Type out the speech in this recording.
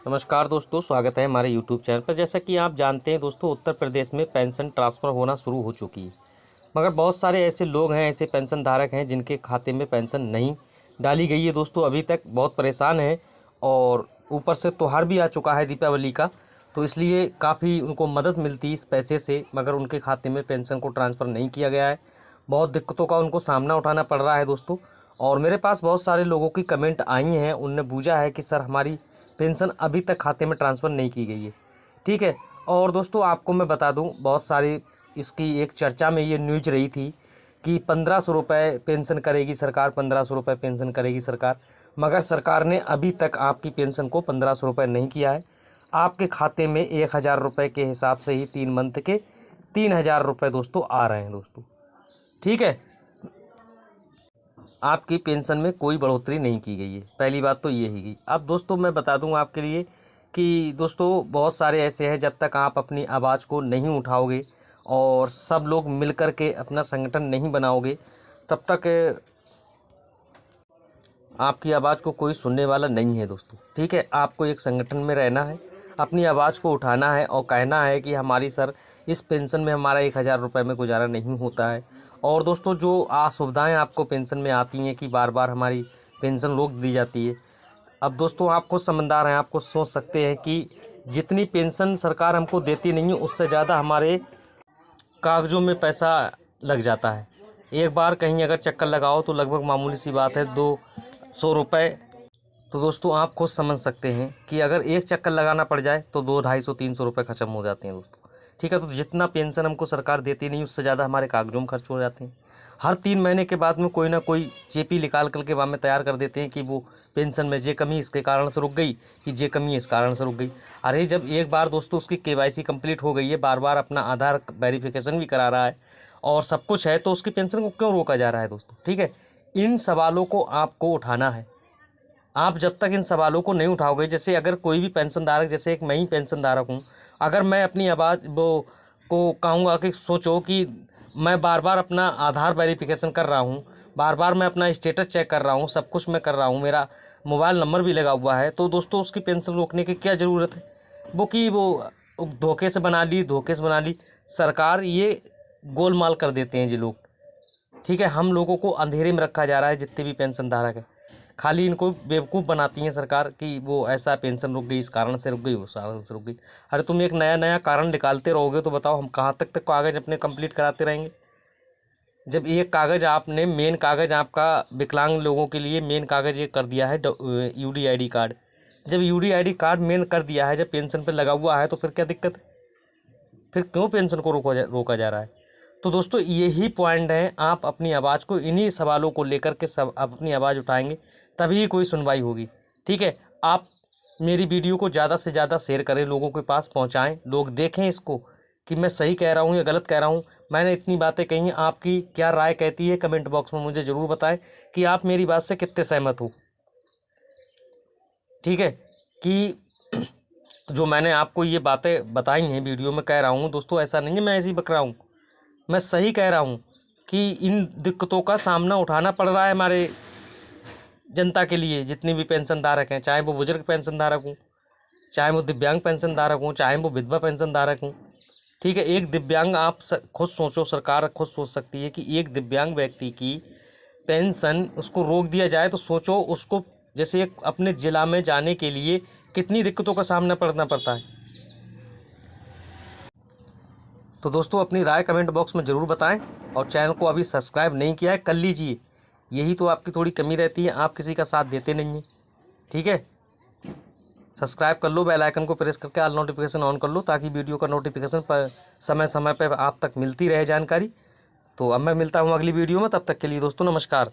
नमस्कार दोस्तों, स्वागत है हमारे यूट्यूब चैनल पर। जैसा कि आप जानते हैं दोस्तों, उत्तर प्रदेश में पेंशन ट्रांसफ़र होना शुरू हो चुकी है। मगर बहुत सारे ऐसे लोग हैं, ऐसे पेंशन धारक हैं जिनके खाते में पेंशन नहीं डाली गई है दोस्तों। अभी तक बहुत परेशान हैं और ऊपर से त्योहार भी आ चुका है दीपावली का, तो इसलिए काफ़ी उनको मदद मिलती है इस पैसे से, मगर उनके खाते में पेंशन को ट्रांसफ़र नहीं किया गया है। बहुत दिक्कतों का उनको सामना उठाना पड़ रहा है दोस्तों। और मेरे पास बहुत सारे लोगों की कमेंट आई हैं, उनने पूछा है कि सर हमारी पेंशन अभी तक खाते में ट्रांसफ़र नहीं की गई है। ठीक है। और दोस्तों आपको मैं बता दूं, बहुत सारी इसकी एक चर्चा में ये न्यूज रही थी कि 1500 रुपये पेंशन करेगी सरकार, 1500 रुपये पेंशन करेगी सरकार। मगर सरकार ने अभी तक आपकी पेंशन को 1500 रुपये नहीं किया है। आपके खाते में 1000 रुपये के हिसाब से ही 3 मंथ के 3000 रुपये दोस्तों आ रहे हैं दोस्तों। ठीक है। आपकी पेंशन में कोई बढ़ोतरी नहीं की गई है, पहली बात तो ये ही गई। अब दोस्तों मैं बता दूं आपके लिए कि दोस्तों बहुत सारे ऐसे हैं, जब तक आप अपनी आवाज़ को नहीं उठाओगे और सब लोग मिल कर के अपना संगठन नहीं बनाओगे, तब तक आपकी आवाज़ को कोई सुनने वाला नहीं है दोस्तों। ठीक है। आपको एक संगठन में रहना है, अपनी आवाज़ को उठाना है और कहना है कि हमारी सर इस पेंशन में हमारा 1000 रुपये में गुजारा नहीं होता है। और दोस्तों जो असुविधाएं आपको पेंशन में आती हैं कि बार बार हमारी पेंशन रोक दी जाती है। अब दोस्तों आप खुद समझदार हैं, आपको सोच सकते हैं कि जितनी पेंशन सरकार हमको देती नहीं है, उससे ज़्यादा हमारे कागज़ों में पैसा लग जाता है। एक बार कहीं अगर चक्कर लगाओ तो लगभग मामूली सी बात है 200 रुपये। तो दोस्तों आप खुद समझ सकते हैं कि अगर एक चक्कर लगाना पड़ जाए तो 200-250-300 रुपये ख़त्म हो जाते हैं दोस्तों। ठीक है। तो जितना पेंशन हमको सरकार देती नहीं, उससे ज़्यादा हमारे कागजों में खर्च हो जाते हैं। हर 3 महीने के बाद में कोई ना कोई चेपी निकाल कर के बाद में तैयार कर देते हैं कि वो पेंशन में ये कमी इसके कारण से रुक गई, कि ये कमी इस कारण से रुक गई। अरे जब एक बार दोस्तों उसकी KYC कंप्लीट हो गई है, बार बार अपना आधार वेरिफिकेशन भी करा रहा है और सब कुछ है, तो उसकी पेंशन को क्यों रोका जा रहा है दोस्तों। ठीक है। इन सवालों को आपको उठाना है। आप जब तक इन सवालों को नहीं उठाओगे, जैसे अगर कोई भी पेंशन धारक, जैसे एक मैं ही पेंशन धारक हूँ, अगर मैं अपनी आवाज़ वो को कहूँगा कि सोचो कि मैं बार बार अपना आधार वेरिफिकेशन कर रहा हूँ, बार बार मैं अपना स्टेटस चेक कर रहा हूँ, सब कुछ मैं कर रहा हूँ, मेरा मोबाइल नंबर भी लगा हुआ है, तो दोस्तों उसकी पेंशन रोकने की क्या ज़रूरत है। वो धोखे से बना ली, धोखे से बना ली सरकार। ये गोलमाल कर देते हैं ये लोग। ठीक है। हम लोगों को अंधेरे में रखा जा रहा है, जितने भी पेंशन धारक है। खाली इनको बेवकूफ़ बनाती हैं सरकार कि वो ऐसा पेंशन रुक गई, इस कारण से रुक गई, उस कारण से रुक गई। अरे तुम एक नया नया कारण निकालते रहोगे तो बताओ हम कहाँ तक कागज़ अपने कंप्लीट कराते रहेंगे। जब एक कागज़ आपने, मेन कागज़ आपका विकलांग लोगों के लिए मेन कागज़ ये कर दिया है UDID कार्ड। जब UDID कार्ड मेन कर दिया है, जब पेंशन पर लगा हुआ है, तो फिर क्या दिक्कत है। फिर क्यों पेंशन को रोका जा रहा है। तो दोस्तों यही पॉइंट है, आप अपनी आवाज़ को इन्हीं सवालों को लेकर के सब अपनी आवाज़ उठाएंगे तभी कोई सुनवाई होगी। ठीक है। आप मेरी वीडियो को ज़्यादा से ज़्यादा शेयर करें, लोगों के पास पहुंचाएं, लोग देखें इसको कि मैं सही कह रहा हूं या गलत कह रहा हूं। मैंने इतनी बातें कही हैं, आपकी क्या राय कहती है कमेंट बॉक्स में मुझे ज़रूर बताएं कि आप मेरी बात से कितने सहमत हो। ठीक है। कि जो मैंने आपको ये बातें बताई हैं वीडियो में, कह रहा हूँ दोस्तों, ऐसा नहीं है मैं ऐसे ही बक रहा हूँ, मैं सही कह रहा हूँ कि इन दिक्कतों का सामना उठाना पड़ रहा है हमारे जनता के लिए। जितने भी पेंशन धारक हैं, चाहे वो बुजुर्ग पेंशन धारक हों, चाहे वो दिव्यांग पेंशन धारक हों, चाहे वो विधवा पेंशन धारक हों। ठीक है। एक दिव्यांग, आप खुद सोचो, सरकार खुद सोच सकती है कि एक दिव्यांग व्यक्ति की पेंशन उसको रोक दिया जाए, तो सोचो उसको जैसे एक अपने ज़िला में जाने के लिए कितनी दिक्कतों का सामना करना पड़ता है। तो दोस्तों अपनी राय कमेंट बॉक्स में ज़रूर बताएं और चैनल को अभी सब्सक्राइब नहीं किया है कर लीजिए। यही तो आपकी थोड़ी कमी रहती है, आप किसी का साथ देते नहीं हैं। ठीक है। सब्सक्राइब कर लो, बेल आइकन को प्रेस करके ऑल नोटिफिकेशन ऑन कर लो, ताकि वीडियो का नोटिफिकेशन पर समय समय पर आप तक मिलती रहे जानकारी। तो अब मैं मिलता हूँ अगली वीडियो में, तब तक के लिए दोस्तों नमस्कार।